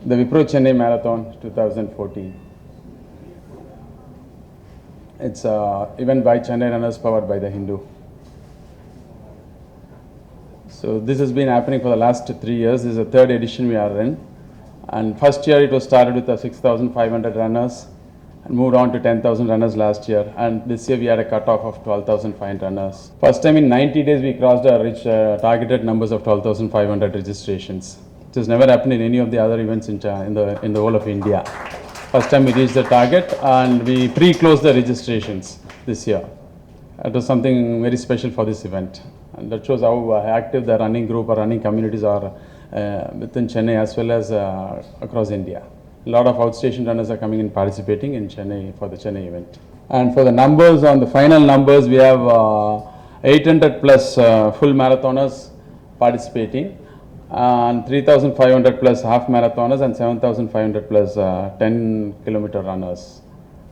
the Wipro Chennai Marathon 2014. It's an event by Chennai Runners powered by The Hindu. So this has been happening for the last 3 years. This is the third edition we are in. And first year it was started with 6,500 runners and moved on to 10,000 runners last year. And this year we had a cutoff of 12,500 runners. First time in 90 days we crossed our targeted numbers of 12,500 registrations. It has never happened in any of the other events in the whole of India. First time we reached the target and we pre-closed the registrations this year. It was something very special for this event. And that shows how active the running group or running communities are within Chennai as well as across India. A lot of outstation runners are coming and participating in Chennai for the Chennai event. And for the numbers, on the final numbers, we have 800 plus full marathoners participating and 3,500 plus half marathoners and 7,500 plus 10-kilometer runners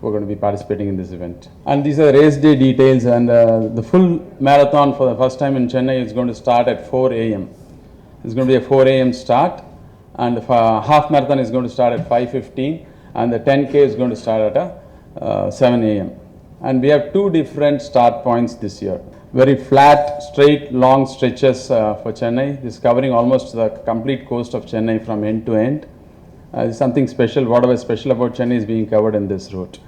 who are going to be participating in this event. And these are race day details, and the full marathon for the first time in Chennai is going to start at 4 a.m. It's going to be a 4 a.m. start, and the half marathon is going to start at 5:15, and the 10K is going to start at 7 a.m. And we have two different start points this year. Very flat, straight, long stretches for Chennai. This is covering almost the complete coast of Chennai from end to end. It's something special. Whatever is special about Chennai is being covered in this route.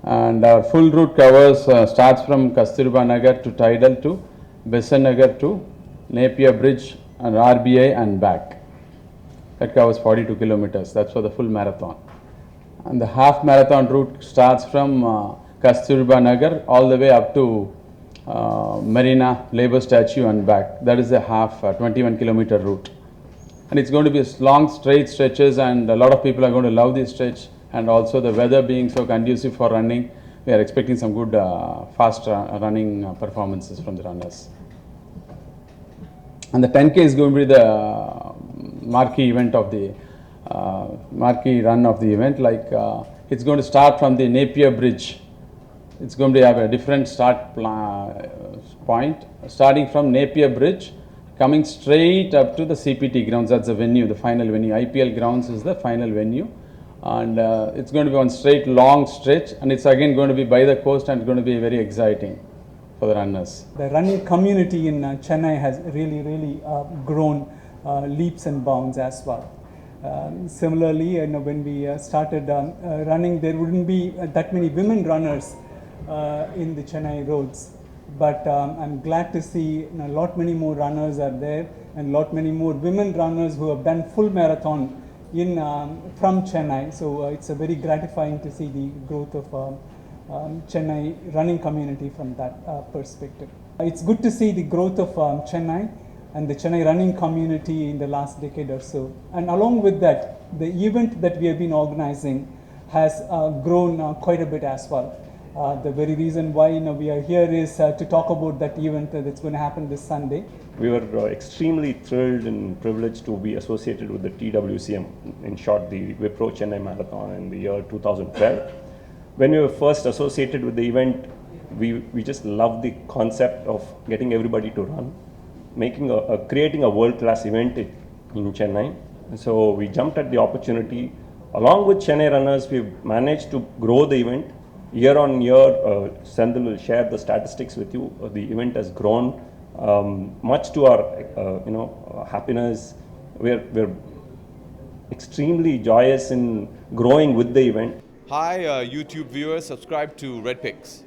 And our full route covers starts from Kasturba Nagar to Tidal to Besant Nagar to Napier Bridge and RBI and back. That covers 42 kilometers. That's for the full marathon. And the half marathon route starts from Kasturba Nagar all the way up to Marina, Labour Statue and back. That is a half 21-kilometer route. And it's going to be long straight stretches, and a lot of people are going to love this stretch. And also the weather being so conducive for running, we are expecting some good fast running performances from the runners. And the 10K is going to be the marquee event of the marquee run of the event. It's going to start from the Napier Bridge. It's going to have a different start point, starting from Napier Bridge, coming straight up to the CPT grounds. That's the venue, the final venue. IPL grounds is the final venue. And it's going to be one straight long stretch, and it's again going to be by the coast, and it's going to be very exciting for the runners. The running community in Chennai has really grown leaps and bounds as well. Similarly, when we started running, there wouldn't be that many women runners in the Chennai roads. But I'm glad to see a lot many more runners are there, and lot many more women runners who have done full marathon from Chennai. So it's a very gratifying to see the growth of Chennai running community from that perspective. It's good to see the growth of Chennai and the Chennai running community in the last decade or so. And along with that, the event that we have been organizing has grown quite a bit as well. The very reason why we are here is to talk about that event that's going to happen this Sunday. We were extremely thrilled and privileged to be associated with the TWCM, in short the Wipro Chennai Marathon in the year 2012. When we were first associated with the event, we just loved the concept of getting everybody to run, creating a world-class event in Chennai. So we jumped at the opportunity. Along with Chennai runners, we've managed to grow the event. Year on year, Sendil will share the statistics with you. The event has grown much to our happiness. We're extremely joyous in growing with the event. Hi YouTube viewers, subscribe to Red Picks.